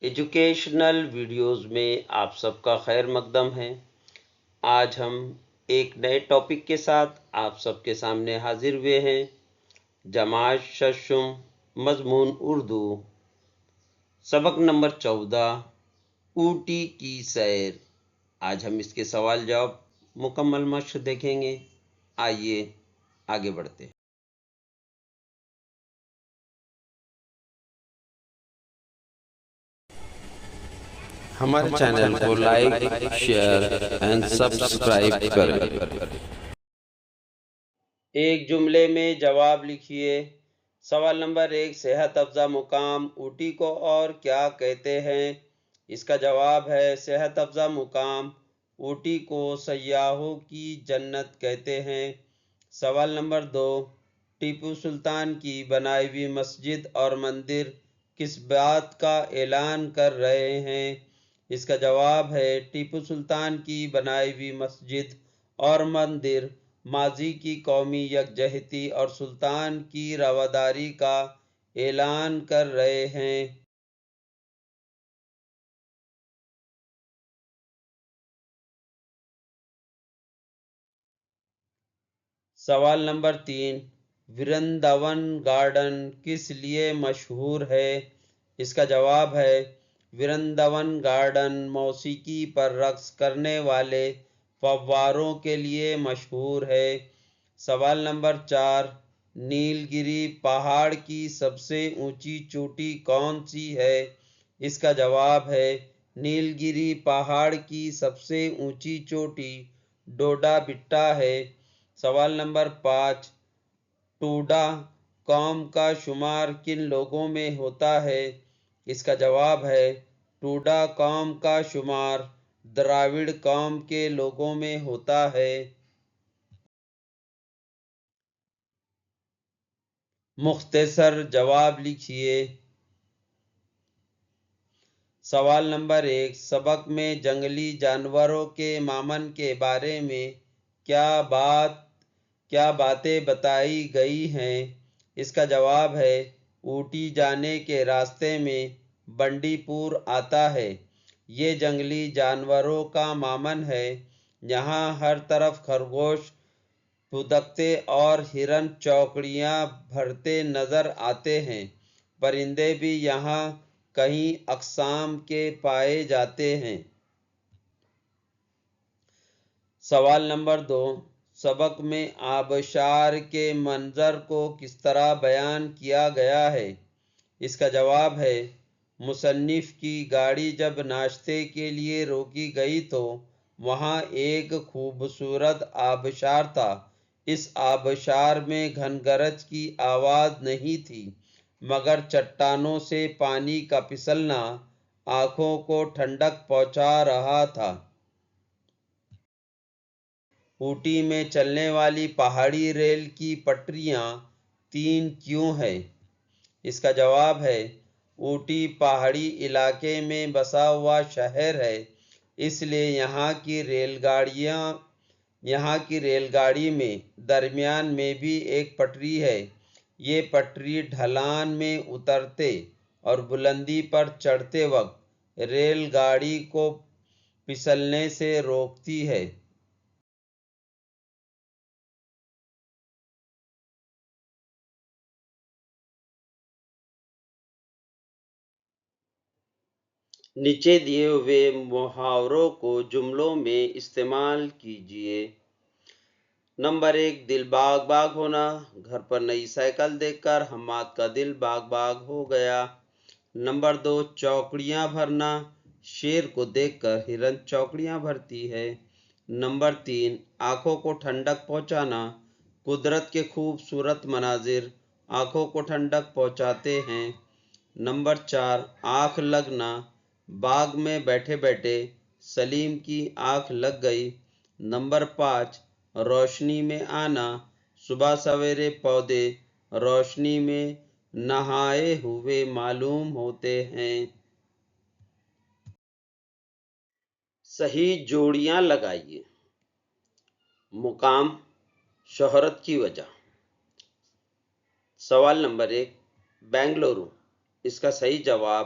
Educational videos میں آپ سب کا خیر مقدم ہے۔ آج ہم ایک نئے ٹاپک کے ساتھ آپ سب کے سامنے حاضر ہوئے ہیں۔ جماعت ششم مضمون اردو، سبق نمبر 14، اوٹی کی سیر۔ آج ہم اس کے سوال جواب مکمل مشق دیکھیں گے۔ آئیے آگے بڑھتے ہیں۔ ہمارے چینل کو لائک، شیئر اینڈ سبسکرائب کریں۔ ایک جملے میں جواب لکھیے۔ سوال نمبر 1، صحت افزا مقام اوٹی کو اور کیا کہتے ہیں؟ اس کا جواب ہے صحت افزا مقام اوٹی کو سیاحوں کی جنت کہتے ہیں۔ سوال نمبر 2، ٹیپو سلطان کی بنائی ہوئی مسجد اور مندر کس بات کا اعلان کر رہے ہیں؟ اس کا جواب ہے ٹیپو سلطان کی بنائی ہوئی مسجد اور مندر ماضی کی قومی یکجہتی اور سلطان کی رواداری کا اعلان کر رہے ہیں۔ سوال نمبر 3، ورنداون گارڈن کس لیے مشہور ہے؟ اس کا جواب ہے ورنداون گارڈن موسیقی پر رقص کرنے والے فواروں کے لیے مشہور ہے۔ سوال نمبر 4، نیل گری پہاڑ کی سب سے اونچی چوٹی کون سی ہے؟ اس کا جواب ہے نیل گری پہاڑ کی سب سے اونچی چوٹی ڈوڈا بٹا ہے۔ سوال نمبر 5، ٹوڈا قوم کا شمار کن لوگوں میں ہوتا ہے؟ اس کا جواب ہے ٹوڈا قوم کا شمار دراوڑ قوم کے لوگوں میں ہوتا ہے۔ مختصر جواب لکھیے۔ سوال نمبر 1، سبق میں جنگلی جانوروں کے مامن کے بارے میں کیا باتیں بتائی گئی ہیں؟ اس کا جواب ہے اوٹی جانے کے راستے میں بنڈی پور آتا ہے۔ یہ جنگلی جانوروں کا مامن ہے۔ یہاں ہر طرف خرگوش پھدکتے اور ہرن چوکڑیاں بھرتے نظر آتے ہیں۔ پرندے بھی یہاں کئی اقسام کے پائے جاتے ہیں۔ سوال نمبر 2، سبق میں آبشار کے منظر کو کس طرح بیان کیا گیا ہے؟ اس کا جواب ہے مصنف کی گاڑی جب ناشتے کے لیے روکی گئی تو وہاں ایک خوبصورت آبشار تھا۔ اس آبشار میں گھن گرج کی آواز نہیں تھی، مگر چٹانوں سے پانی کا پھسلنا آنکھوں کو ٹھنڈک پہنچا رہا تھا۔ اوٹی میں چلنے والی پہاڑی ریل کی پٹریاں 3 کیوں ہیں؟ اس کا جواب ہے اوٹی پہاڑی علاقے میں بسا ہوا شہر ہے، اس لیے یہاں کی ریل گاڑی میں درمیان میں بھی ایک پٹری ہے۔ یہ پٹری ڈھلان میں اترتے اور بلندی پر چڑھتے وقت ریل گاڑی کو پھسلنے سے روکتی ہے۔ نیچے دیے ہوئے محاوروں کو جملوں میں استعمال کیجیے۔ نمبر 1، دل باغ باغ ہونا۔ گھر پر نئی سائیکل دیکھ کر حماد کا دل باغ باغ ہو گیا۔ نمبر 2، چوکڑیاں بھرنا۔ شیر کو دیکھ کر ہرن چوکڑیاں بھرتی ہے۔ نمبر 3، آنکھوں کو ٹھنڈک پہنچانا۔ قدرت کے خوبصورت مناظر آنکھوں کو ٹھنڈک پہنچاتے ہیں۔ نمبر 4، آنکھ لگنا۔ باغ میں بیٹھے بیٹھے سلیم کی آنکھ لگ گئی۔ نمبر 5، روشنی میں آنا۔ صبح سویرے پودے روشنی میں نہائے ہوئے معلوم ہوتے ہیں۔ صحیح جوڑیاں لگائیے۔ مقام، شہرت کی وجہ۔ سوال نمبر 1، بنگلورو۔ اس کا صحیح جواب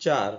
4,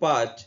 5,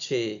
6,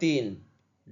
3,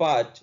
5,